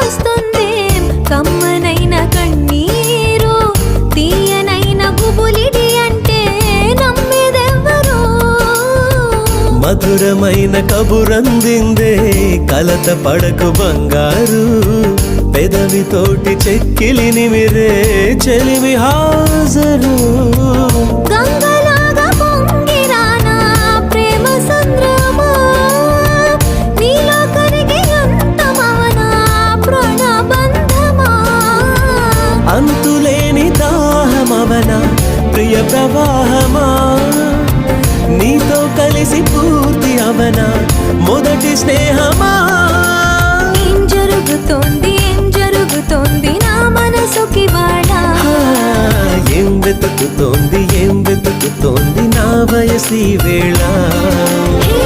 వస్తుంది కమ్మనైన కన్నీరు తీయనైన గుబులిడి అంటే నమ్మేదెవ్వరు మధురమైన కబురందిందే కలత పడకు బంగారు పెదవితోటి చెక్కిలి నిమిరే చెలిమి హాజరు గంగలాగా పొంగిరానా ప్రేమ సంద్రమా నీలో కరిగి అంతమవనా ప్రాణబంధమా అంతులేని దాహమవనా ప్రియ ప్రవాహమా నీతో కలిసి పూర్తి అవనా మొదటి స్నేహమా ఏం జరుగుతోంది నా మనసుకి వాడా ఏం వెతుకుతోంది నా వయసి వేళ హే